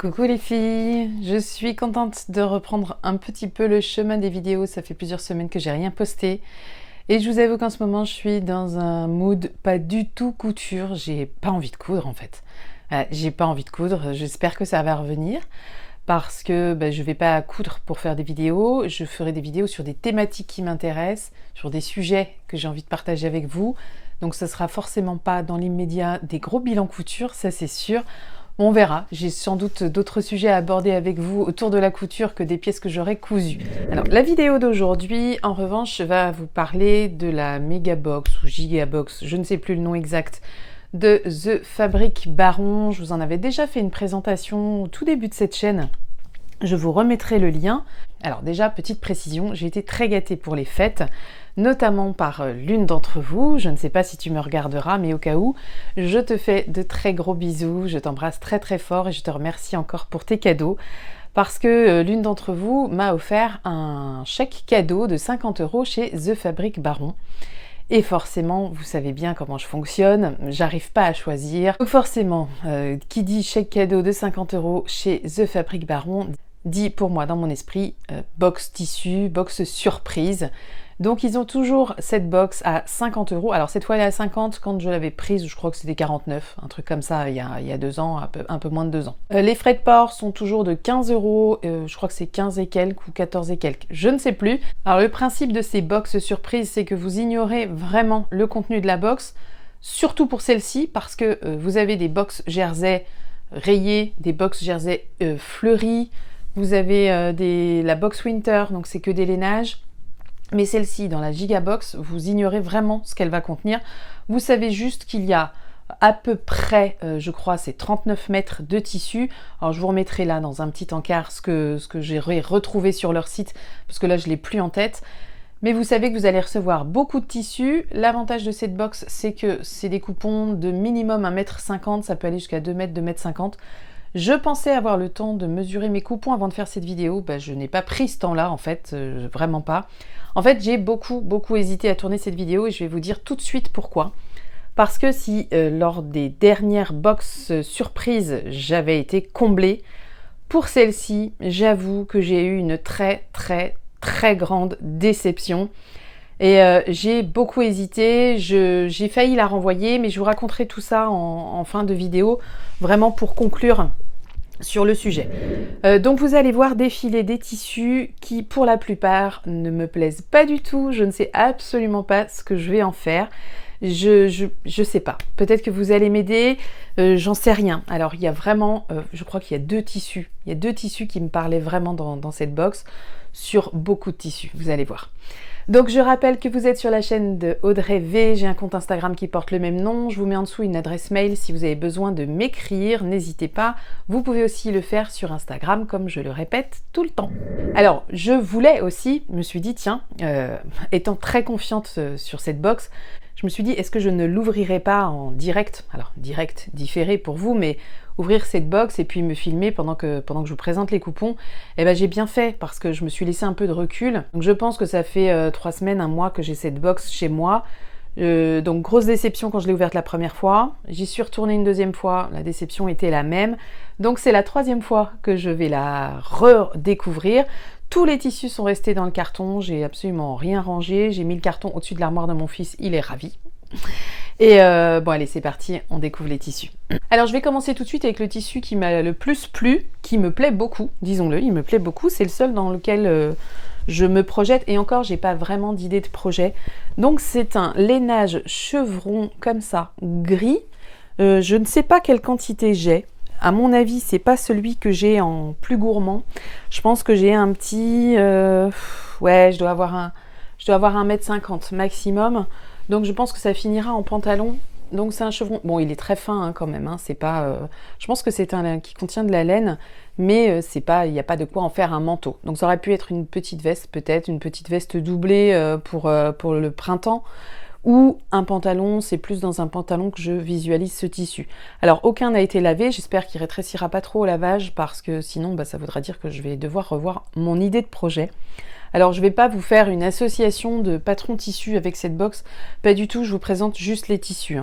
Coucou les filles, je suis contente de reprendre un petit peu le chemin des vidéos, ça fait plusieurs semaines que j'ai rien posté et je vous avoue qu'en ce moment je suis dans un mood pas du tout couture, j'ai pas envie de coudre en fait. J'ai pas envie de coudre, j'espère que ça va revenir parce que je vais pas coudre pour faire des vidéos, je ferai des vidéos sur des thématiques qui m'intéressent, sur des sujets que j'ai envie de partager avec vous, donc ce sera forcément pas dans l'immédiat des gros bilans couture, ça c'est sûr. On verra, j'ai sans doute d'autres sujets à aborder avec vous autour de la couture que des pièces que j'aurais cousues. Alors la vidéo d'aujourd'hui, en revanche, va vous parler de la Megabox ou Gigabox, je ne sais plus le nom exact, de The Fabric Baron. Je vous en avais déjà fait une présentation au tout début de cette chaîne. Je vous remettrai le lien. Alors déjà, petite précision, j'ai été très gâtée pour les fêtes, notamment par l'une d'entre vous. Je ne sais pas si tu me regarderas, mais au cas où, je te fais de très gros bisous, je t'embrasse très très fort et je te remercie encore pour tes cadeaux, parce que l'une d'entre vous m'a offert un chèque cadeau de 50 € chez The Fabric Baron. Et forcément, vous savez bien comment je fonctionne, j'arrive pas à choisir. Donc forcément, qui dit chèque cadeau de 50 € chez The Fabric Baron, dit pour moi dans mon esprit box tissu, box surprise. Donc ils ont toujours cette box à 50 €. Alors cette fois elle est à 50, quand je l'avais prise, je crois que c'était 49, un truc comme ça il y a 2 ans, un peu moins de 2 ans. Les frais de port sont toujours de 15 €, je crois que c'est 15 et quelques ou 14 et quelques, je ne sais plus. Alors le principe de ces box surprises, c'est que vous ignorez vraiment le contenu de la box, surtout pour celle-ci, parce que vous avez des box jersey rayées, des box jersey fleuries, vous avez la box winter, donc c'est que des lainages. Mais celle-ci, dans la Gigabox, vous ignorez vraiment ce qu'elle va contenir. Vous savez juste qu'il y a à peu près, je crois, c'est 39 mètres de tissu. Alors je vous remettrai là dans un petit encart ce que j'ai retrouvé sur leur site, parce que là je ne l'ai plus en tête. Mais vous savez que vous allez recevoir beaucoup de tissu. L'avantage de cette box, c'est que c'est des coupons de minimum 1,50 m, ça peut aller jusqu'à 2 mètres, 2,50 m. Je pensais avoir le temps de mesurer mes coupons avant de faire cette vidéo. Je n'ai pas pris ce temps-là en fait, vraiment pas. En fait, j'ai beaucoup hésité à tourner cette vidéo et je vais vous dire tout de suite pourquoi. Parce que si lors des dernières box surprises, j'avais été comblée, pour celle-ci, j'avoue que j'ai eu une très grande déception. Et j'ai beaucoup hésité, j'ai failli la renvoyer, mais je vous raconterai tout ça en fin de vidéo, vraiment pour conclure sur le sujet. Donc vous allez voir défiler des tissus qui, pour la plupart, ne me plaisent pas du tout. Je ne sais absolument pas ce que je vais en faire. Je sais pas. Peut-être que vous allez m'aider, j'en sais rien. Alors il y a vraiment, je crois qu'il y a deux tissus. Il y a deux tissus qui me parlaient vraiment dans cette box, sur beaucoup de tissus, vous allez voir. Donc je rappelle que vous êtes sur la chaîne de Audrey V, j'ai un compte Instagram qui porte le même nom, je vous mets en dessous une adresse mail si vous avez besoin de m'écrire, n'hésitez pas. Vous pouvez aussi le faire sur Instagram, comme je le répète tout le temps. Alors je voulais aussi, je me suis dit tiens, étant très confiante sur cette box, je me suis dit est-ce que je ne l'ouvrirai pas en direct, alors direct différé pour vous, mais ouvrir cette box et puis me filmer pendant que je vous présente les coupons. Et ben j'ai bien fait parce que je me suis laissé un peu de recul. Donc je pense que ça fait 3 semaines, un mois que j'ai cette box chez moi. Donc grosse déception quand je l'ai ouverte la première fois. J'y suis retournée une deuxième fois, la déception était la même. Donc c'est la 3e fois que je vais la redécouvrir. Tous les tissus sont restés dans le carton, j'ai absolument rien rangé. J'ai mis le carton au-dessus de l'armoire de mon fils, il est ravi. Et bon allez, c'est parti, on découvre les tissus. Alors je vais commencer tout de suite avec le tissu qui m'a le plus plu, qui me plaît beaucoup, disons-le, il me plaît beaucoup. C'est le seul dans lequel je me projette, et encore j'ai pas vraiment d'idée de projet. Donc c'est un lainage chevron comme ça, gris. Je ne sais pas quelle quantité j'ai. À mon avis, c'est pas celui que j'ai en plus gourmand. Je pense que j'ai un petit... ouais, je dois avoir 1,50 m maximum. Donc je pense que ça finira en pantalon. Donc c'est un chevron. Bon, il est très fin hein, quand même. Hein. C'est pas. Je pense que c'est un qui contient de la laine, mais c'est pas. Il n'y a pas de quoi en faire un manteau. Donc ça aurait pu être une petite veste, peut-être une petite veste doublée pour le printemps, ou un pantalon. C'est plus dans un pantalon que je visualise ce tissu. Alors aucun n'a été lavé. J'espère qu'il rétrécira pas trop au lavage parce que sinon, ça voudra dire que je vais devoir revoir mon idée de projet. Alors je ne vais pas vous faire une association de patrons tissus avec cette box, pas du tout, je vous présente juste les tissus.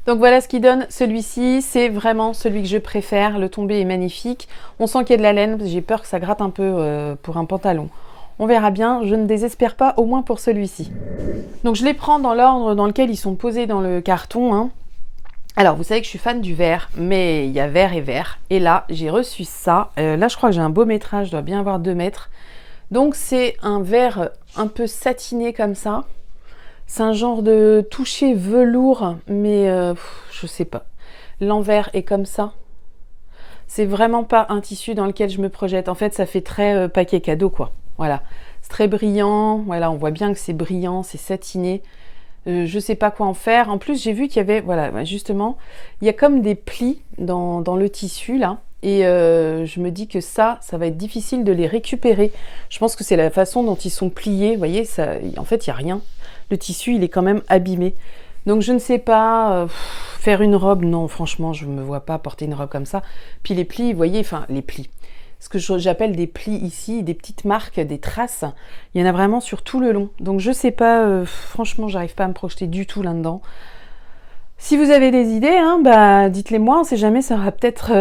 Donc voilà ce qui donne celui-ci, c'est vraiment celui que je préfère, le tombé est magnifique. On sent qu'il y a de la laine, j'ai peur que ça gratte un peu pour un pantalon. On verra bien, je ne désespère pas, au moins pour celui-ci. Donc je les prends dans l'ordre dans lequel ils sont posés dans le carton, hein. Alors, vous savez que je suis fan du vert, mais il y a vert et vert. Et là, j'ai reçu ça. Là, je crois que j'ai un beau métrage, je dois bien avoir 2 mètres. Donc, c'est un vert un peu satiné comme ça. C'est un genre de toucher velours, mais je sais pas. L'envers est comme ça. C'est vraiment pas un tissu dans lequel je me projette. En fait, ça fait très paquet cadeau, quoi. Voilà. C'est très brillant. Voilà, on voit bien que c'est brillant, c'est satiné. Je sais pas quoi en faire. En plus, j'ai vu qu'il y avait, voilà, justement, il y a comme des plis dans le tissu, là. Et je me dis que ça va être difficile de les récupérer. Je pense que c'est la façon dont ils sont pliés. Vous voyez, ça, en fait, il n'y a rien. Le tissu, il est quand même abîmé. Donc, je ne sais pas, faire une robe. Non, franchement, je ne me vois pas porter une robe comme ça. Puis les plis, vous voyez, enfin, les plis. Ce que j'appelle des plis ici, des petites marques, des traces. Il y en a vraiment sur tout le long. Donc je sais pas, franchement, j'arrive pas à me projeter du tout là-dedans. Si vous avez des idées, hein, bah, dites-les moi, on sait jamais, ça aura peut-être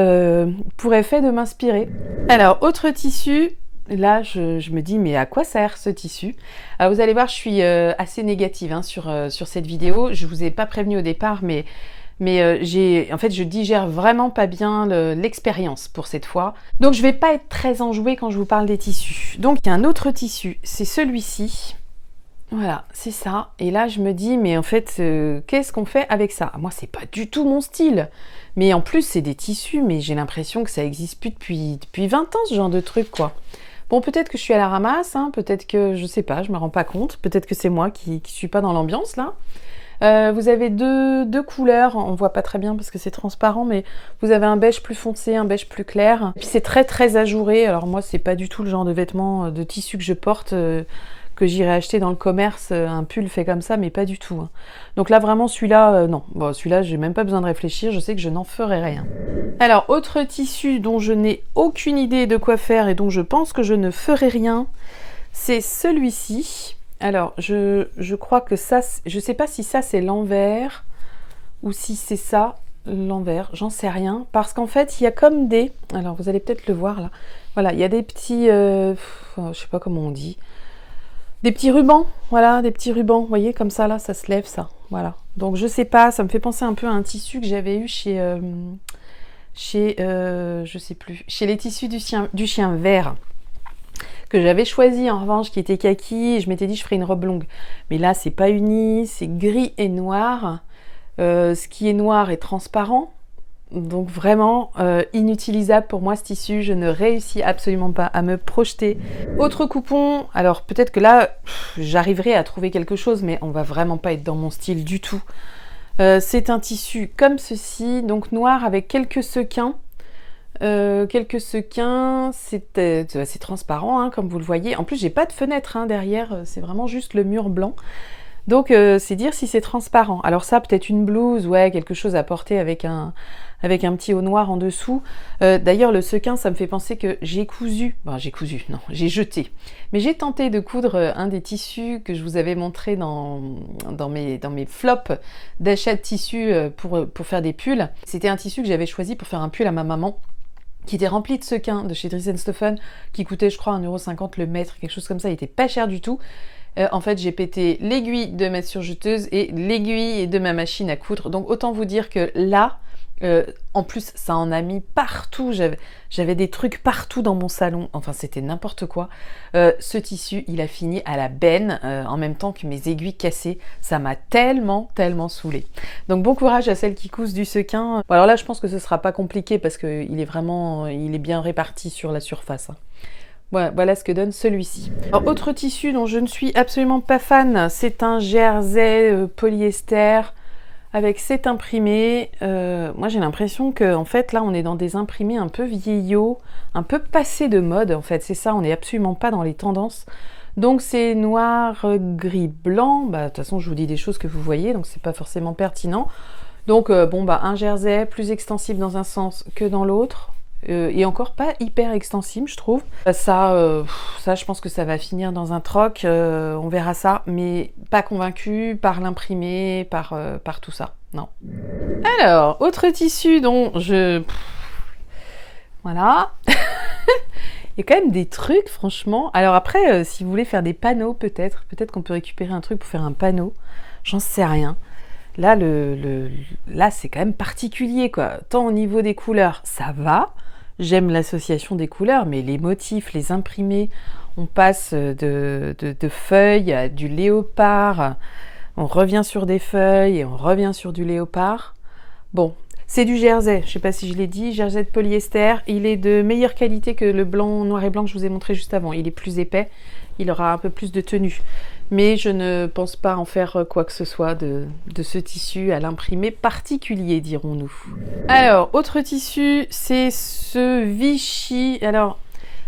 pour effet de m'inspirer. Alors, autre tissu, là je me dis, mais à quoi sert ce tissu? Alors vous allez voir, je suis assez négative hein, sur cette vidéo. Je vous ai pas prévenu au départ, mais en fait, je digère vraiment pas bien l'expérience pour cette fois. Donc, je vais pas être très enjouée quand je vous parle des tissus. Donc, il y a un autre tissu, c'est celui-ci. Voilà, c'est ça. Et là, je me dis, mais en fait, qu'est-ce qu'on fait avec ça? Moi, c'est pas du tout mon style. Mais en plus, c'est des tissus, mais j'ai l'impression que ça existe plus depuis 20 ans, ce genre de truc, quoi. Bon, peut-être que je suis à la ramasse, hein, peut-être que, je sais pas, je me rends pas compte. Peut-être que c'est moi qui suis pas dans l'ambiance, là. Vous avez deux couleurs, on voit pas très bien parce que c'est transparent, mais vous avez un beige plus foncé, un beige plus clair. Et puis c'est très très ajouré, alors moi c'est pas du tout le genre de vêtements, de tissu que je porte, que j'irai acheter dans le commerce, un pull fait comme ça, mais pas du tout. Hein. Donc là vraiment celui-là, non, bon, celui-là j'ai même pas besoin de réfléchir, je sais que je n'en ferai rien. Alors autre tissu dont je n'ai aucune idée de quoi faire et dont je pense que je ne ferai rien, c'est celui-ci. Alors, je crois que ça, je sais pas si ça c'est l'envers ou si c'est ça l'envers, j'en sais rien. Parce qu'en fait, il y a comme des... Alors, vous allez peut-être le voir là. Voilà, il y a des petits... je sais pas comment on dit. Des petits rubans, voilà, des petits rubans. Vous voyez, comme ça là, ça se lève ça. Voilà. Donc, je sais pas, ça me fait penser un peu à un tissu que j'avais eu chez... je sais plus. Chez les tissus du chien vert. Que j'avais choisi en revanche qui était kaki et je m'étais dit je ferais une robe longue mais là c'est pas uni, c'est gris et noir, ce qui est noir est transparent donc vraiment inutilisable pour moi ce tissu, je ne réussis absolument pas à me projeter. Autre coupon, alors peut-être que là j'arriverai à trouver quelque chose mais on va vraiment pas être dans mon style du tout. C'est un tissu comme ceci, donc noir avec quelques sequins. C'est transparent hein, comme vous le voyez. En plus j'ai pas de fenêtre hein, derrière, c'est vraiment juste le mur blanc. Donc c'est dire si c'est transparent. Alors ça peut-être une blouse, ouais, quelque chose à porter avec un petit haut noir en dessous. D'ailleurs le sequin ça me fait penser que j'ai jeté. Mais j'ai tenté de coudre un des tissus que je vous avais montré dans mes flops d'achat de tissus pour faire des pulls. C'était un tissu que j'avais choisi pour faire un pull à ma maman, qui était rempli de sequins de chez Dries & Stephen, qui coûtait je crois 1,50 € le mètre, quelque chose comme ça, il était pas cher du tout. En fait j'ai pété l'aiguille de ma surjeteuse et l'aiguille de ma machine à coudre, donc autant vous dire que là, en plus ça en a mis partout, j'avais des trucs partout dans mon salon, enfin c'était n'importe quoi. Ce tissu il a fini à la benne en même temps que mes aiguilles cassées, ça m'a tellement saoulée. Donc bon courage à celles qui cousent du sequin. Bon, alors là je pense que ce sera pas compliqué parce qu'il est bien réparti sur la surface. Voilà ce que donne celui-ci. Alors autre tissu dont je ne suis absolument pas fan, c'est un jersey polyester avec cet imprimé. Moi j'ai l'impression que en fait là on est dans des imprimés un peu vieillots, un peu passés de mode en fait, c'est ça, on n'est absolument pas dans les tendances. Donc c'est noir, gris, blanc, bah de toute façon je vous dis des choses que vous voyez, donc c'est pas forcément pertinent. Donc un jersey plus extensible dans un sens que dans l'autre. Et encore pas hyper extensible je trouve. Ça je pense que ça va finir dans un troc, on verra ça, mais pas convaincue par l'imprimé, par tout ça. Non. Alors, autre tissu dont je... Voilà. Il y a quand même des trucs, franchement. Alors après, si vous voulez faire des panneaux, peut-être qu'on peut récupérer un truc pour faire un panneau. J'en sais rien. Là, là c'est quand même particulier, quoi. Tant au niveau des couleurs, ça va. J'aime l'association des couleurs, mais les motifs, les imprimés, on passe de feuilles à du léopard. On revient sur des feuilles et on revient sur du léopard. Bon, c'est du jersey, je ne sais pas si je l'ai dit, jersey de polyester. Il est de meilleure qualité que le blanc, noir et blanc que je vous ai montré juste avant. Il est plus épais, il aura un peu plus de tenue. Mais je ne pense pas en faire quoi que ce soit de ce tissu à l'imprimer particulier, dirons-nous. Alors, autre tissu, c'est ce Vichy. Alors,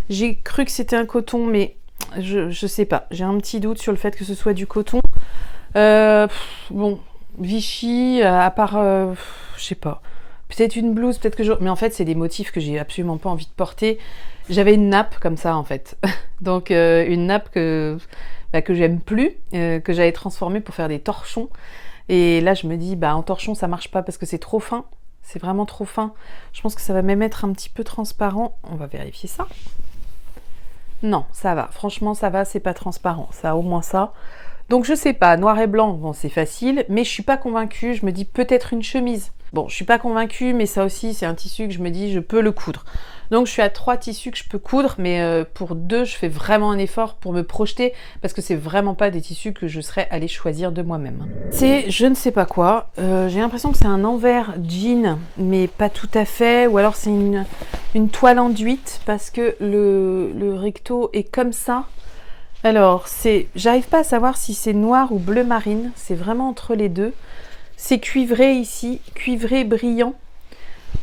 j'ai cru que c'était un coton, mais je sais pas. J'ai un petit doute sur le fait que ce soit du coton. Bon, Vichy, à part, je sais pas. Peut-être une blouse, peut-être que je... Mais en fait, c'est des motifs que j'ai absolument pas envie de porter. J'avais une nappe comme ça, en fait. Donc, une nappe que j'aime plus, que j'avais transformée pour faire des torchons. Et là, je me dis, en torchon, ça marche pas parce que c'est trop fin. C'est vraiment trop fin. Je pense que ça va même être un petit peu transparent. On va vérifier ça. Non, ça va. Franchement, ça va, c'est pas transparent. Ça a au moins ça. Donc, je sais pas. Noir et blanc, bon, c'est facile. Mais je suis pas convaincue. Je me dis peut-être une chemise. Bon, je suis pas convaincue, mais ça aussi, c'est un tissu que je me dis, je peux le coudre. Donc, je suis à 3 tissus que je peux coudre, mais pour 2, je fais vraiment un effort pour me projeter, parce que c'est vraiment pas des tissus que je serais allée choisir de moi-même. C'est je ne sais pas quoi. J'ai l'impression que c'est un envers jean, mais pas tout à fait. Ou alors, c'est une toile enduite, parce que le recto est comme ça. Alors, j'arrive pas à savoir si c'est noir ou bleu marine. C'est vraiment entre les deux. C'est cuivré ici, cuivré brillant.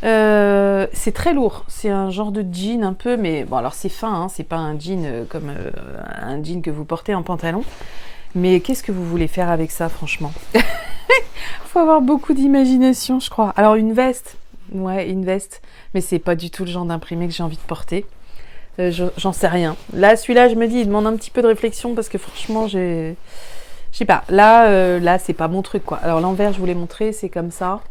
C'est très lourd, c'est un genre de jean un peu, mais bon alors c'est fin, hein, c'est pas un jean comme un jean que vous portez en pantalon. Mais qu'est-ce que vous voulez faire avec ça, franchement? Faut avoir beaucoup d'imagination, je crois. Alors une veste, ouais, une veste, mais c'est pas du tout le genre d'imprimé que j'ai envie de porter. J'en sais rien. Là, celui-là, je me dis, il demande un petit peu de réflexion parce que franchement, je sais pas. Là, c'est pas mon truc, quoi. Alors l'envers, je vous l'ai montré, c'est comme ça.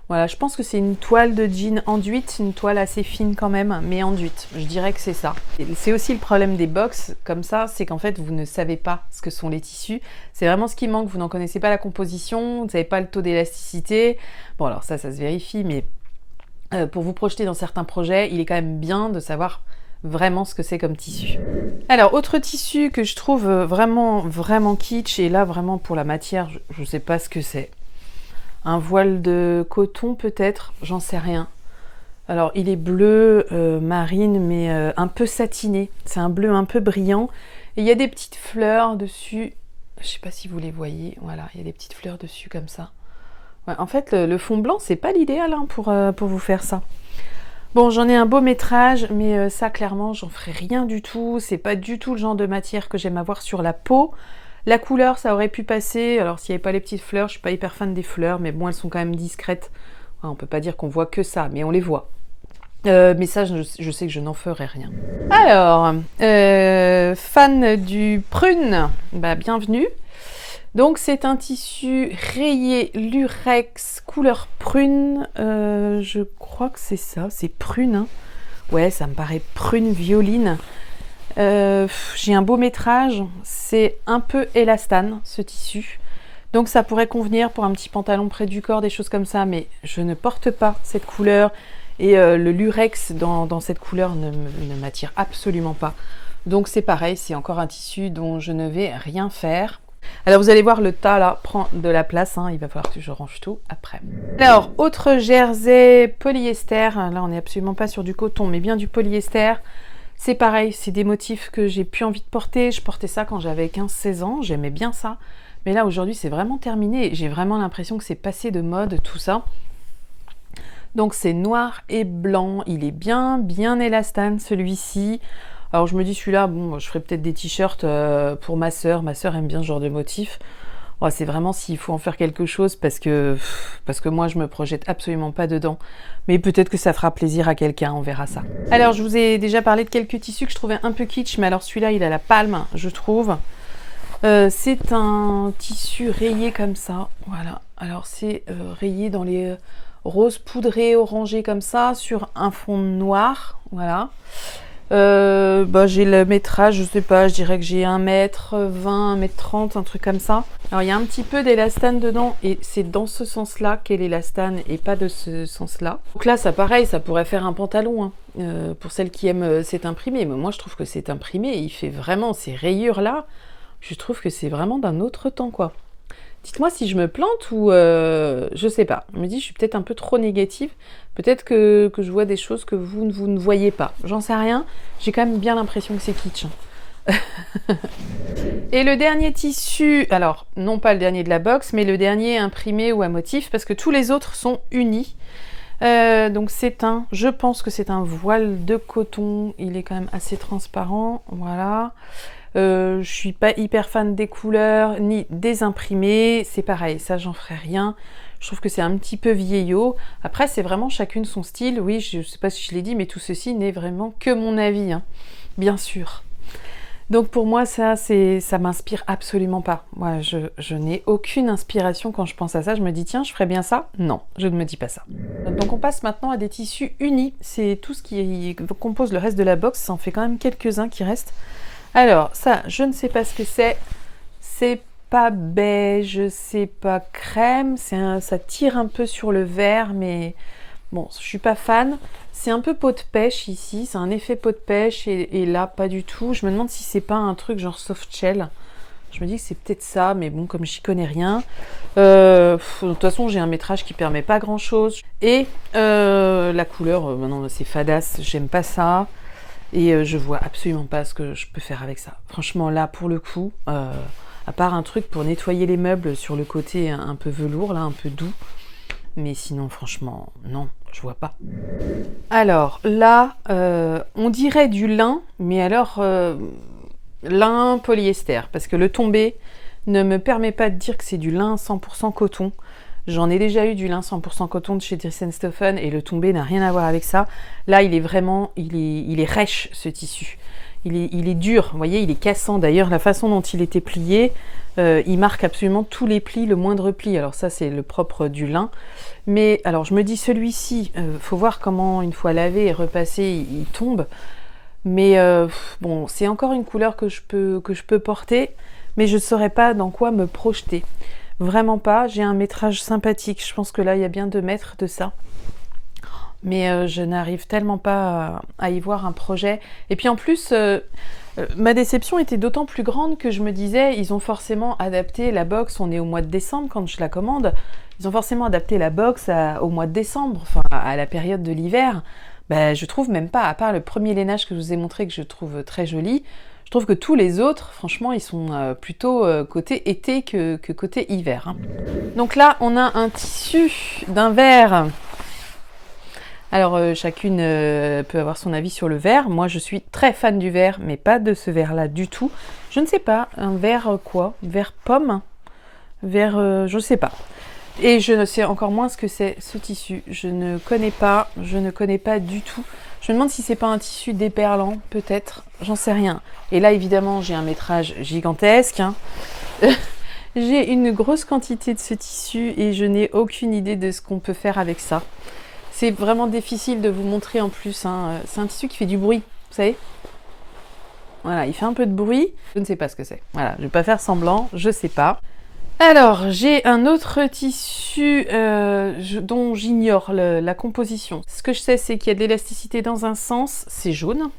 Voilà, je pense que c'est une toile de jean enduite, une toile assez fine quand même, mais enduite. Je dirais que c'est ça. C'est aussi le problème des box comme ça, c'est qu'en fait, vous ne savez pas ce que sont les tissus. C'est vraiment ce qui manque, vous n'en connaissez pas la composition, vous ne savez pas le taux d'élasticité. Bon, alors ça se vérifie, mais pour vous projeter dans certains projets, il est quand même bien de savoir vraiment ce que c'est comme tissu. Alors, autre tissu que je trouve vraiment kitsch, et là, vraiment pour la matière, je ne sais pas ce que c'est. Un voile de coton peut-être, j'en sais rien. Alors il est bleu marine mais un peu satiné. C'est un bleu un peu brillant. Et il y a des petites fleurs dessus. Je sais pas si vous les voyez. Voilà, il y a des petites fleurs dessus comme ça. Ouais, en fait le fond blanc c'est pas l'idéal hein, pour vous faire ça. Bon, j'en ai un beau métrage, mais ça clairement j'en ferai rien du tout. C'est pas du tout le genre de matière que j'aime avoir sur la peau. La couleur, ça aurait pu passer. Alors, s'il n'y avait pas les petites fleurs, je suis pas hyper fan des fleurs, mais bon, elles sont quand même discrètes. Ouais, on peut pas dire qu'on voit que ça, mais on les voit. Mais ça, je sais que je n'en ferai rien. Alors, fan du prune, bienvenue. Donc, c'est un tissu rayé lurex couleur prune. Je crois que c'est ça, c'est prune. Hein. Ouais, ça me paraît prune violine. J'ai un beau métrage, c'est un peu élastane ce tissu, donc ça pourrait convenir pour un petit pantalon près du corps, des choses comme ça, mais je ne porte pas cette couleur et le lurex dans cette couleur ne m'attire absolument pas. Donc c'est pareil, c'est encore un tissu dont je ne vais rien faire. Alors vous allez voir, le tas là prend de la place, hein, il va falloir que je range tout après. Alors, autre jersey polyester, là on n'est absolument pas sur du coton mais bien du polyester. C'est pareil, c'est des motifs que j'ai plus envie de porter. Je portais ça quand j'avais 15-16 ans, j'aimais bien ça. Mais là, aujourd'hui, c'est vraiment terminé. J'ai vraiment l'impression que c'est passé de mode, tout ça. Donc, c'est noir et blanc. Il est bien élastane, celui-ci. Alors, je me dis, celui-là, bon, je ferai peut-être des t-shirts pour ma sœur. Ma sœur aime bien ce genre de motif. Oh, c'est vraiment s'il faut en faire quelque chose parce que moi je me projette absolument pas dedans, mais peut-être que ça fera plaisir à quelqu'un, on verra ça. Alors je vous ai déjà parlé de quelques tissus que je trouvais un peu kitsch, mais alors celui-là il a la palme je trouve. C'est un tissu rayé comme ça, voilà. Alors c'est rayé dans les roses poudrées, orangées comme ça, sur un fond noir, voilà. J'ai le métrage, je sais pas, je dirais que j'ai 1m20, 1m30, un truc comme ça. Alors il y a un petit peu d'élastane dedans et c'est dans ce sens-là qu'est l'élastane et pas de ce sens-là. Donc là, ça pareil, ça pourrait faire un pantalon, hein, pour celles qui aiment cet imprimé. Mais moi, je trouve que cet imprimé, il fait vraiment ces rayures-là. Je trouve que c'est vraiment d'un autre temps, quoi. Dites-moi si je me plante ou je sais pas. Je me dis, je suis peut-être un peu trop négative. Peut-être que je vois des choses que vous ne voyez pas. J'en sais rien. J'ai quand même bien l'impression que c'est kitsch. Et le dernier tissu, alors non pas le dernier de la box, mais le dernier imprimé ou à motif, parce que tous les autres sont unis. Donc je pense que c'est un voile de coton. Il est quand même assez transparent. Voilà. Je suis pas hyper fan des couleurs ni des imprimés, c'est pareil, ça j'en ferai rien. Je trouve que c'est un petit peu vieillot. Après c'est vraiment chacune son style. Oui, je sais pas si je l'ai dit, mais tout ceci n'est vraiment que mon avis, hein, bien sûr. Donc pour moi ça m'inspire absolument pas. Moi je n'ai aucune inspiration quand je pense à ça. Je me dis tiens je ferais bien ça. Non, je ne me dis pas ça. Donc on passe maintenant à des tissus unis. C'est tout ce qui compose le reste de la box. Ça en fait quand même quelques-uns qui restent. Alors, ça, je ne sais pas ce que c'est. C'est pas beige, c'est pas crème. Ça tire un peu sur le vert, mais bon, je suis pas fan. C'est un peu peau de pêche ici. C'est un effet peau de pêche et là, pas du tout. Je me demande si c'est pas un truc genre soft shell. Je me dis que c'est peut-être ça, mais bon, comme j'y connais rien. De toute façon, j'ai un métrage qui permet pas grand-chose. Et la couleur, maintenant, c'est fadasse. J'aime pas ça. Et je vois absolument pas ce que je peux faire avec ça. Franchement, là, pour le coup, à part un truc pour nettoyer les meubles sur le côté un peu velours, là, un peu doux. Mais sinon, franchement, non, je vois pas. Alors, là, on dirait du lin, mais alors, lin polyester. Parce que le tombé ne me permet pas de dire que c'est du lin 100% coton. J'en ai déjà eu du lin 100% coton de chez Dries+Stoffen et le tombé n'a rien à voir avec ça. Là, il est vraiment, il est rêche ce tissu. Il est dur, vous voyez, il est cassant. D'ailleurs, la façon dont il était plié, il marque absolument tous les plis, le moindre pli. Alors ça, c'est le propre du lin. Mais alors, je me dis celui-ci, faut voir comment une fois lavé et repassé, il tombe. Mais bon, c'est encore une couleur que je peux porter, mais je ne saurais pas dans quoi me projeter. Vraiment pas, j'ai un métrage sympathique, je pense que là il y a bien 2 mètres de ça. Mais je n'arrive tellement pas à y voir un projet. Et puis en plus, ma déception était d'autant plus grande que je me disais, ils ont forcément adapté la box, on est au mois de décembre quand je la commande, ils ont forcément adapté la box au mois de décembre, enfin à la période de l'hiver. Ben, je trouve même pas, à part le premier lainage que je vous ai montré que je trouve très joli, je trouve que tous les autres, franchement, ils sont plutôt côté été que côté hiver, hein. Donc là, on a un tissu d'un vert. Alors, chacune peut avoir son avis sur le vert. Moi, je suis très fan du vert, mais pas de ce vert-là du tout. Je ne sais pas, un vert quoi? Vert pomme? Vert, je ne sais pas. Et je ne sais encore moins ce que c'est ce tissu. Je ne connais pas du tout. Je me demande si c'est pas un tissu déperlant, peut-être, j'en sais rien. Et là, évidemment, j'ai un métrage gigantesque, hein. J'ai une grosse quantité de ce tissu et je n'ai aucune idée de ce qu'on peut faire avec ça. C'est vraiment difficile de vous montrer en plus, hein. C'est un tissu qui fait du bruit, vous savez. Voilà, il fait un peu de bruit. Je ne sais pas ce que c'est. Voilà, je vais pas faire semblant, je sais pas. Alors, j'ai un autre tissu dont j'ignore la composition. Ce que je sais, c'est qu'il y a de l'élasticité dans un sens, c'est jaune.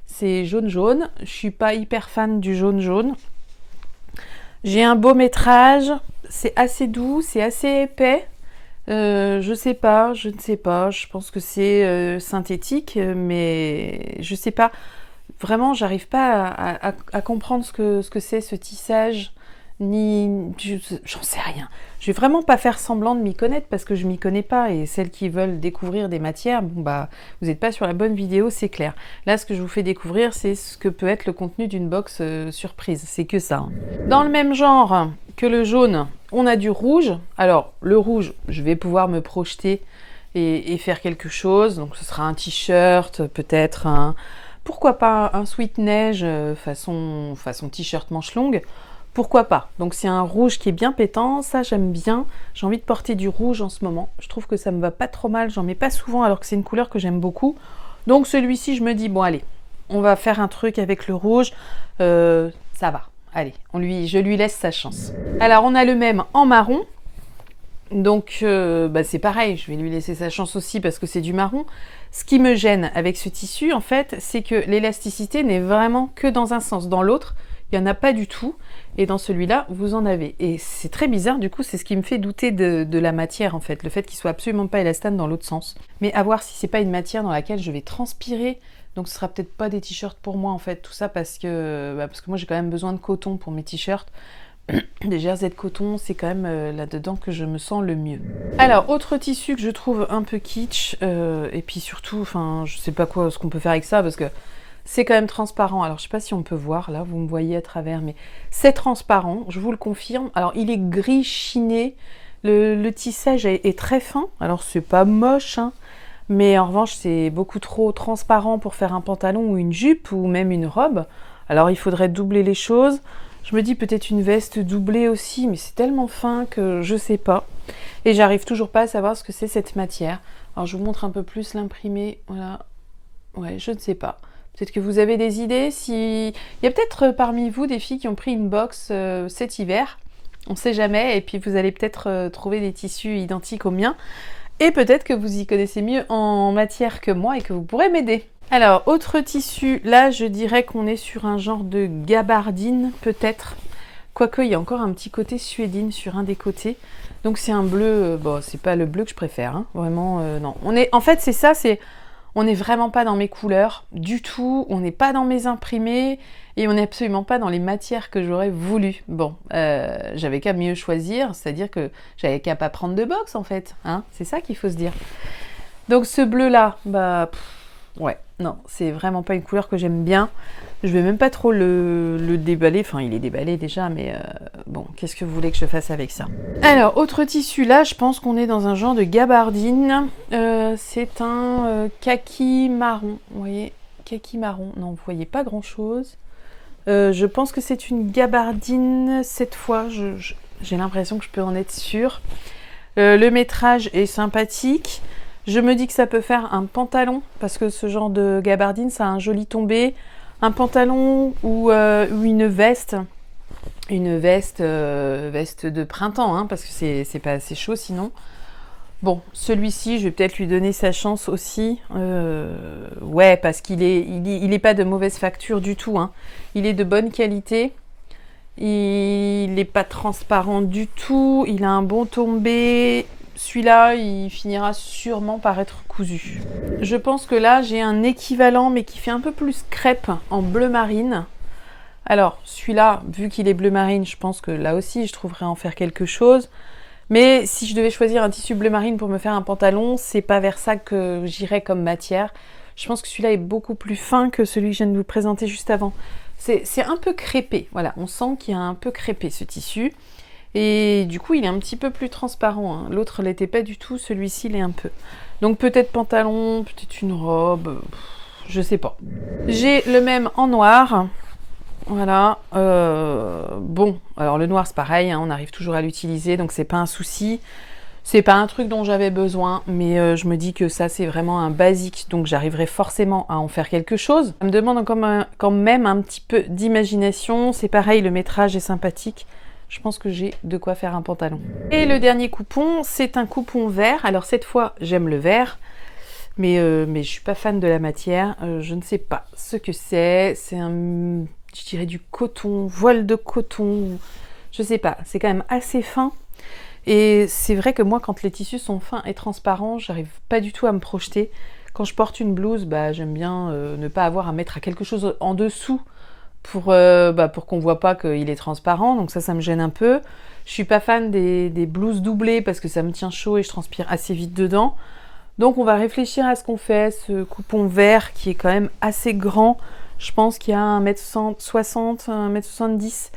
C'est jaune-jaune. Je suis pas hyper fan du jaune-jaune. J'ai un beau métrage. C'est assez doux, c'est assez épais. Je sais pas, je ne sais pas. Je pense que c'est synthétique, mais je sais pas. Vraiment, j'arrive pas à comprendre ce que c'est ce tissage. J'en sais rien. Je vais vraiment pas faire semblant de m'y connaître parce que je m'y connais pas et celles qui veulent découvrir des matières, bon bah vous n'êtes pas sur la bonne vidéo, c'est clair. Là ce que je vous fais découvrir c'est ce que peut être le contenu d'une box surprise, c'est que ça, hein. Dans le même genre que le jaune, on a du rouge. Alors le rouge, je vais pouvoir me projeter et faire quelque chose, donc ce sera un t-shirt, peut-être un... Pourquoi pas un sweat neige façon t-shirt manche longue. pourquoi pas. Donc c'est un rouge qui est bien pétant, ça j'aime bien. J'ai envie de porter du rouge en ce moment. Je trouve que ça me va pas trop mal, j'en mets pas souvent alors que c'est une couleur que j'aime beaucoup. Donc celui-ci, je me dis, bon allez, on va faire un truc avec le rouge, ça va. Allez, je lui laisse sa chance. Alors on a le même en marron. Donc c'est pareil, je vais lui laisser sa chance aussi parce que c'est du marron. Ce qui me gêne avec ce tissu, en fait, c'est que l'élasticité n'est vraiment que dans un sens. Dans l'autre, il n'y en a pas du tout. Et dans celui-là, vous en avez. Et c'est très bizarre, du coup, c'est ce qui me fait douter de la matière, en fait. Le fait qu'il soit absolument pas élastane dans l'autre sens. Mais à voir si c'est pas une matière dans laquelle je vais transpirer. Donc ce sera peut-être pas des t-shirts pour moi, en fait. Tout ça parce que moi, j'ai quand même besoin de coton pour mes t-shirts. Des jerseys de coton, c'est quand même là-dedans que je me sens le mieux. Alors, autre tissu que je trouve un peu kitsch, et puis surtout, enfin, je sais pas ce qu'on peut faire avec ça, parce que c'est quand même transparent. Alors, je sais pas si on peut voir, là, vous me voyez à travers, mais c'est transparent, je vous le confirme. Alors, il est gris chiné, le tissage est très fin, alors c'est pas moche, hein, mais en revanche, c'est beaucoup trop transparent pour faire un pantalon ou une jupe, ou même une robe. Alors, il faudrait doubler les choses. Je me dis peut-être une veste doublée aussi, mais c'est tellement fin que je sais pas. Et j'arrive toujours pas à savoir ce que c'est cette matière. Alors je vous montre un peu plus l'imprimé. Voilà. Ouais, je ne sais pas. Peut-être que vous avez des idées. Il y a peut-être parmi vous des filles qui ont pris une box cet hiver. On ne sait jamais. Et puis vous allez peut-être trouver des tissus identiques aux miens. Et peut-être que vous y connaissez mieux en matière que moi et que vous pourrez m'aider. Alors, autre tissu, là je dirais qu'on est sur un genre de gabardine peut-être. Quoique, il y a encore un petit côté suédine sur un des côtés. Donc c'est un bleu, bon c'est pas le bleu que je préfère, hein. Vraiment non. En fait c'est ça, on n'est vraiment pas dans mes couleurs du tout, on n'est pas dans mes imprimés et on n'est absolument pas dans les matières que j'aurais voulu. Bon, j'avais qu'à mieux choisir, c'est-à-dire que j'avais qu'à pas prendre de box en fait, hein. C'est ça qu'il faut se dire. Donc ce bleu là, ouais, non, c'est vraiment pas une couleur que j'aime bien. Je vais même pas trop le déballer. Enfin, il est déballé déjà, mais bon, qu'est-ce que vous voulez que je fasse avec ça? Alors, autre tissu, là, je pense qu'on est dans un genre de gabardine. C'est un kaki marron. Vous voyez, kaki marron. Non, vous voyez pas grand-chose. Je pense que c'est une gabardine cette fois. J'ai l'impression que je peux en être sûre. Le métrage est sympathique. Je me dis que ça peut faire un pantalon, parce que ce genre de gabardine, ça a un joli tombé. Un pantalon ou une veste. Une veste de printemps, hein, parce que c'est pas assez chaud sinon. Bon, celui-ci, je vais peut-être lui donner sa chance aussi. Ouais, parce qu'il est pas de mauvaise facture du tout, hein. Il est de bonne qualité. Il n'est pas transparent du tout. Il a un bon tombé. Celui-là, il finira sûrement par être cousu. Je pense que là, j'ai un équivalent, mais qui fait un peu plus crêpe en bleu marine. Alors, celui-là, vu qu'il est bleu marine, je pense que là aussi, je trouverais en faire quelque chose. Mais si je devais choisir un tissu bleu marine pour me faire un pantalon, c'est pas vers ça que j'irais comme matière. Je pense que celui-là est beaucoup plus fin que celui que je viens de vous présenter juste avant. C'est un peu crêpé, voilà, on sent qu'il y a un peu crêpé ce tissu. Et du coup, il est un petit peu plus transparent, hein. L'autre l'était pas du tout, celui-ci l'est un peu. Donc peut-être pantalon, peut-être une robe, je sais pas. J'ai le même en noir. Voilà. Bon, alors le noir c'est pareil, hein, on arrive toujours à l'utiliser, donc c'est pas un souci. C'est pas un truc dont j'avais besoin, mais je me dis que ça c'est vraiment un basique, donc j'arriverai forcément à en faire quelque chose. Ça me demande quand même un petit peu d'imagination. C'est pareil, le métrage est sympathique. Je pense que j'ai de quoi faire un pantalon. Et le dernier coupon, c'est un coupon vert. Alors cette fois, j'aime le vert, mais je suis pas fan de la matière. Je ne sais pas ce que c'est. C'est un, je dirais du coton, voile de coton. Je sais pas. C'est quand même assez fin. Et c'est vrai que moi, quand les tissus sont fins et transparents, j'arrive pas du tout à me projeter. Quand je porte une blouse, j'aime bien ne pas avoir à mettre à quelque chose en dessous pour qu'on voit pas qu'il est transparent, donc ça me gêne un peu. Je suis pas fan des blouses doublées parce que ça me tient chaud et je transpire assez vite dedans. Donc on va réfléchir à ce qu'on fait. Ce coupon vert qui est quand même assez grand, je pense qu'il y a 1m60, 1m70,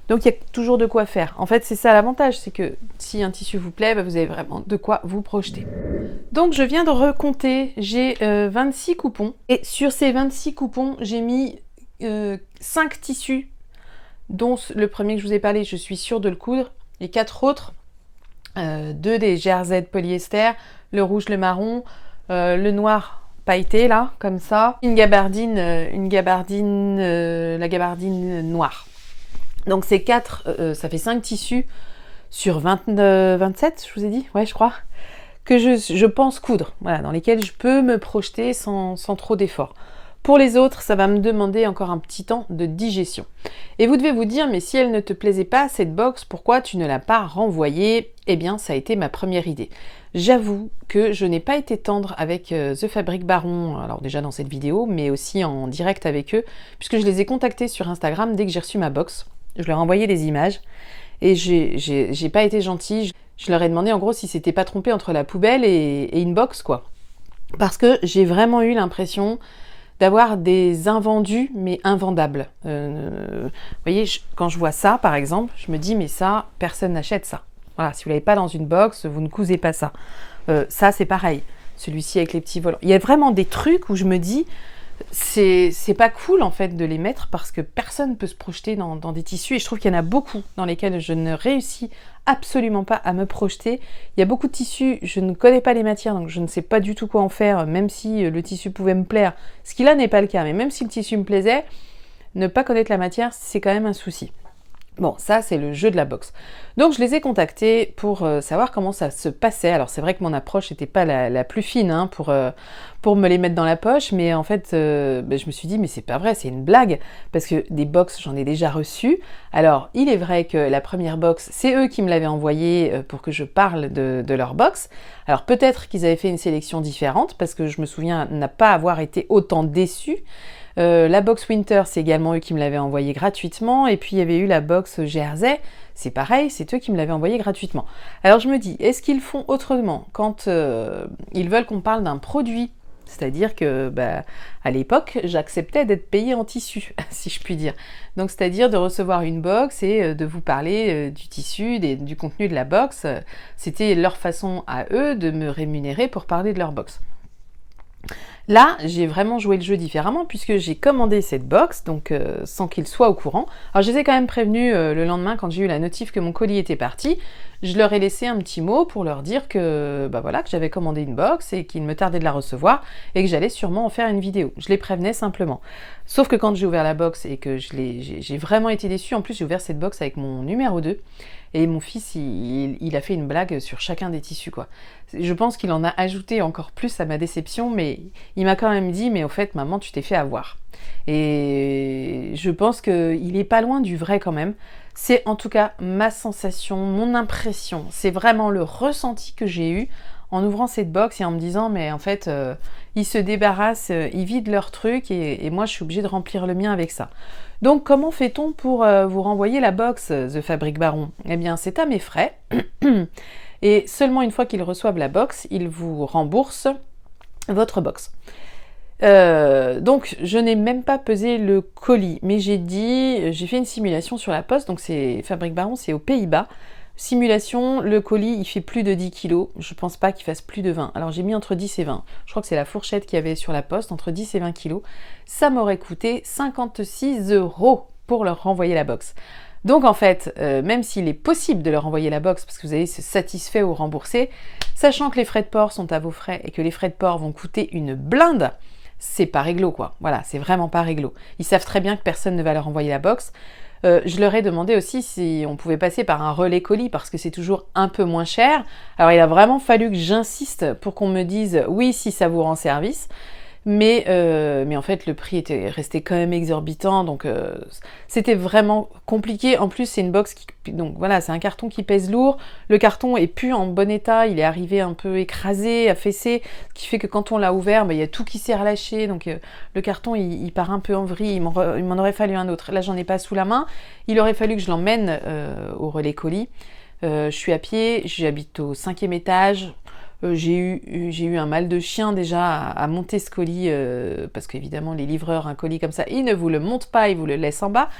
donc il y a toujours de quoi faire. En fait c'est ça l'avantage, c'est que si un tissu vous plaît, vous avez vraiment de quoi vous projeter. Donc je viens de recompter, j'ai 26 coupons, et sur ces 26 coupons, j'ai mis 5 tissus dont le premier que je vous ai parlé, je suis sûre de le coudre. Les 4 autres, 2 des GRZ polyester, le rouge, le marron, le noir pailleté là, comme ça, la gabardine noire. Donc ces 4, ça fait 5 tissus sur 27, je vous ai dit, ouais je crois, que je pense coudre, voilà, dans lesquels je peux me projeter sans trop d'efforts. Pour les autres, ça va me demander encore un petit temps de digestion. Et vous devez vous dire, mais si elle ne te plaisait pas, cette box, pourquoi tu ne l'as pas renvoyée? Eh bien, ça a été ma première idée. J'avoue que je n'ai pas été tendre avec The Fabric Baron, alors déjà dans cette vidéo, mais aussi en direct avec eux, puisque je les ai contactés sur Instagram dès que j'ai reçu ma box. Je leur ai envoyé des images, et j'ai pas été gentille. Je leur ai demandé en gros si c'était pas trompé entre la poubelle et une box, quoi. Parce que j'ai vraiment eu l'impression d'avoir des invendus, mais invendables. Vous voyez, quand je vois ça, par exemple, je me dis, mais ça, personne n'achète ça. Voilà, si vous ne l'avez pas dans une box, vous ne cousez pas ça. Ça, c'est pareil. Celui-ci avec les petits volants. Il y a vraiment des trucs où je me dis, c'est pas cool, en fait, de les mettre parce que personne ne peut se projeter dans des tissus. Et je trouve qu'il y en a beaucoup dans lesquels je ne réussis absolument pas à me projeter. Il y a beaucoup de tissus, je ne connais pas les matières, donc je ne sais pas du tout quoi en faire, même si le tissu pouvait me plaire. Ce qui là n'est pas le cas, mais même si le tissu me plaisait, ne pas connaître la matière, c'est quand même un souci. Bon, ça, c'est le jeu de la box. Donc, je les ai contactés pour savoir comment ça se passait. Alors, c'est vrai que mon approche n'était pas la plus fine hein, pour me les mettre dans la poche, mais en fait, je me suis dit, mais c'est pas vrai, c'est une blague, parce que des box, j'en ai déjà reçues. Alors, il est vrai que la première box, c'est eux qui me l'avaient envoyée pour que je parle de leur box. Alors, peut-être qu'ils avaient fait une sélection différente, parce que je me souviens n'a pas avoir été autant déçue. La box Winter, c'est également eux qui me l'avaient envoyé gratuitement. Et puis, il y avait eu la box GRZ. C'est pareil, c'est eux qui me l'avaient envoyé gratuitement. Alors, je me dis, est-ce qu'ils font autrement quand ils veulent qu'on parle d'un produit? C'est-à-dire que, à l'époque, j'acceptais d'être payée en tissu, si je puis dire. Donc, c'est-à-dire de recevoir une box et de vous parler du tissu, du contenu de la box. C'était leur façon à eux de me rémunérer pour parler de leur box. Là, j'ai vraiment joué le jeu différemment puisque j'ai commandé cette box, donc sans qu'ils soient au courant. Alors je les ai quand même prévenus le lendemain quand j'ai eu la notif que mon colis était parti. Je leur ai laissé un petit mot pour leur dire que, voilà, que j'avais commandé une box et qu'il me tardait de la recevoir et que j'allais sûrement en faire une vidéo. Je les prévenais simplement. Sauf que quand j'ai ouvert la box et que j'ai vraiment été déçue, en plus j'ai ouvert cette box avec mon numéro 2 et mon fils, il a fait une blague sur chacun des tissus, quoi. Je pense qu'il en a ajouté encore plus à ma déception, mais il m'a quand même dit, mais au fait, maman, tu t'es fait avoir. Et je pense qu'il est pas loin du vrai quand même. C'est en tout cas ma sensation, mon impression. C'est vraiment le ressenti que j'ai eu en ouvrant cette box et en me disant, mais en fait, ils se débarrassent, ils vident leur truc et moi, je suis obligée de remplir le mien avec ça. Donc, comment fait-on pour vous renvoyer la box, The Fabric Baron? Eh bien, c'est à mes frais. Et seulement une fois qu'ils reçoivent la box, ils vous remboursent votre box. Donc, je n'ai même pas pesé le colis, mais j'ai fait une simulation sur la poste, donc c'est Fabric Baron, c'est aux Pays-Bas. Simulation, le colis, il fait plus de 10 kg, je pense pas qu'il fasse plus de 20. Alors j'ai mis entre 10 et 20, je crois que c'est la fourchette qu'il y avait sur la poste, entre 10 et 20 kg. Ça m'aurait coûté 56 € pour leur renvoyer la box. Donc en fait, même s'il est possible de leur envoyer la box parce que vous allez se satisfait ou rembourser, sachant que les frais de port sont à vos frais et que les frais de port vont coûter une blinde, c'est pas réglo quoi. Voilà, c'est vraiment pas réglo. Ils savent très bien que personne ne va leur envoyer la box. Je leur ai demandé aussi si on pouvait passer par un relais colis parce que c'est toujours un peu moins cher. Alors il a vraiment fallu que j'insiste pour qu'on me dise oui si ça vous rend service. Mais en fait, le prix était resté quand même exorbitant, donc c'était vraiment compliqué. En plus, c'est une box donc voilà, c'est un carton qui pèse lourd. Le carton est plus en bon état, il est arrivé un peu écrasé, affaissé, ce qui fait que quand on l'a ouvert, il y a tout qui s'est relâché, donc le carton il part un peu en vrille. Il m'en aurait fallu un autre. Là, j'en ai pas sous la main. Il aurait fallu que je l'emmène au relais colis. Je suis à pied, j'habite au 5e étage. J'ai eu un mal de chien déjà à monter ce colis parce qu'évidemment les livreurs, un colis comme ça, ils ne vous le montent pas, ils vous le laissent en bas.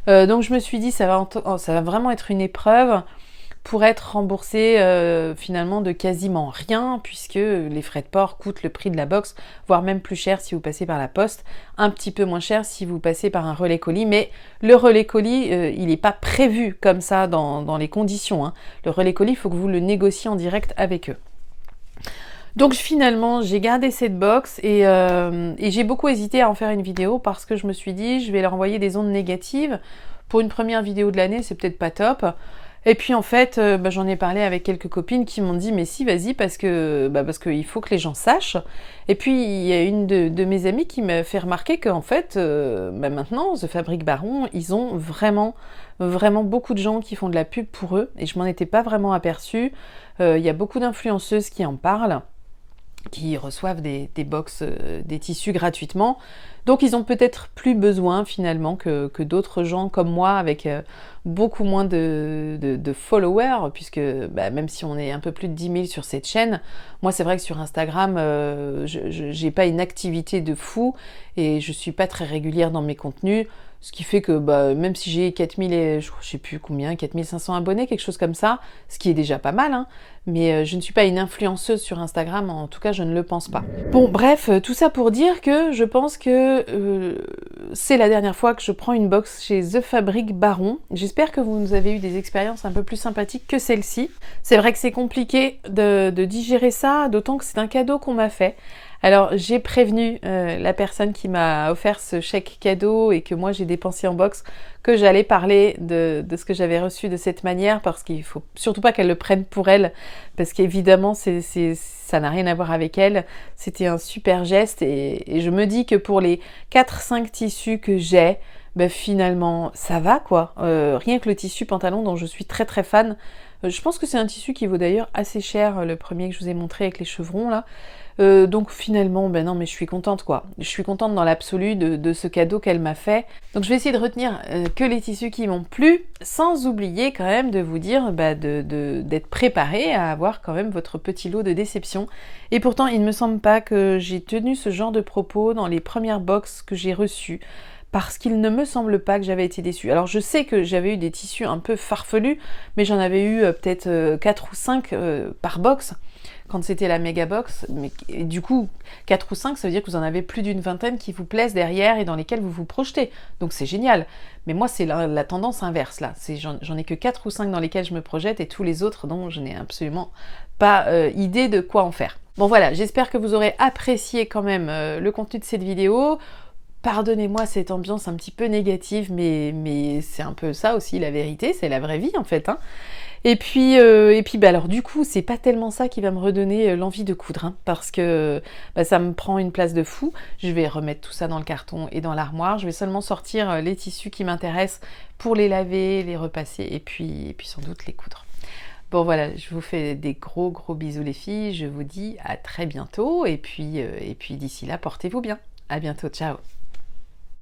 Donc je me suis dit ça va vraiment être une épreuve. pour être remboursé finalement de quasiment rien, puisque les frais de port coûtent le prix de la box, voire même plus cher si vous passez par la poste, un petit peu moins cher si vous passez par un relais colis, mais le relais colis, il n'est pas prévu comme ça dans les conditions, hein. Le relais colis, il faut que vous le négociez en direct avec eux. Donc finalement, j'ai gardé cette box et j'ai beaucoup hésité à en faire une vidéo parce que je me suis dit, je vais leur envoyer des ondes négatives. Pour une première vidéo de l'année, c'est peut-être pas top. Et puis en fait, j'en ai parlé avec quelques copines qui m'ont dit mais si, vas-y, parce qu'il faut que les gens sachent. Et puis il y a une de mes amies qui m'a fait remarquer qu'en fait, maintenant, The Fabric Baron, ils ont vraiment beaucoup de gens qui font de la pub pour eux, et je m'en étais pas vraiment aperçue. Il y a beaucoup d'influenceuses qui en parlent, qui reçoivent des box, des tissus gratuitement. Donc ils ont peut-être plus besoin finalement que d'autres gens comme moi avec beaucoup moins de followers, puisque même si on est un peu plus de 10 000 sur cette chaîne, moi c'est vrai que sur Instagram, j'ai pas une activité de fou et je suis pas très régulière dans mes contenus. Ce qui fait que même si j'ai 4000 et je sais plus combien, 4500 abonnés, quelque chose comme ça, ce qui est déjà pas mal, hein, mais je ne suis pas une influenceuse sur Instagram, en tout cas je ne le pense pas. Bon bref, tout ça pour dire que je pense que c'est la dernière fois que je prends une box chez The Fabric Baron. J'espère que vous avez eu des expériences un peu plus sympathiques que celle-ci. C'est vrai que c'est compliqué de digérer ça, d'autant que c'est un cadeau qu'on m'a fait. Alors j'ai prévenu la personne qui m'a offert ce chèque cadeau et que moi j'ai dépensé en box que j'allais parler de ce que j'avais reçu de cette manière, parce qu'il faut surtout pas qu'elle le prenne pour elle, parce qu'évidemment ça n'a rien à voir avec elle. C'était un super geste et je me dis que pour les 4-5 tissus que j'ai, finalement ça va quoi. Rien que le tissu pantalon dont je suis très très fan, je pense que c'est un tissu qui vaut d'ailleurs assez cher, le premier que je vous ai montré avec les chevrons là. Donc finalement, non, mais je suis contente quoi. Je suis contente dans l'absolu de ce cadeau qu'elle m'a fait. Donc je vais essayer de retenir que les tissus qui m'ont plu, sans oublier quand même de vous dire d'être préparé à avoir quand même votre petit lot de déception. Et pourtant, il ne me semble pas que j'ai tenu ce genre de propos dans les premières box que j'ai reçues, parce qu'il ne me semble pas que j'avais été déçue. Alors je sais que j'avais eu des tissus un peu farfelus, mais j'en avais eu peut-être 4 ou 5 par box, quand c'était la méga box, et du coup 4 ou 5 ça veut dire que vous en avez plus d'une vingtaine qui vous plaisent derrière et dans lesquelles vous vous projetez, donc c'est génial. Mais moi c'est la tendance inverse là, j'en ai que 4 ou 5 dans lesquelles je me projette et tous les autres dont je n'ai absolument pas idée de quoi en faire. Bon voilà, j'espère que vous aurez apprécié quand même le contenu de cette vidéo. Pardonnez-moi cette ambiance un petit peu négative, mais c'est un peu ça aussi la vérité, c'est la vraie vie en fait, hein. Et puis alors du coup, c'est pas tellement ça qui va me redonner l'envie de coudre, hein, parce que ça me prend une place de fou. Je vais remettre tout ça dans le carton et dans l'armoire. Je vais seulement sortir les tissus qui m'intéressent pour les laver, les repasser et puis sans doute les coudre. Bon voilà, je vous fais des gros bisous les filles. Je vous dis à très bientôt et puis d'ici là, portez-vous bien. À bientôt, ciao.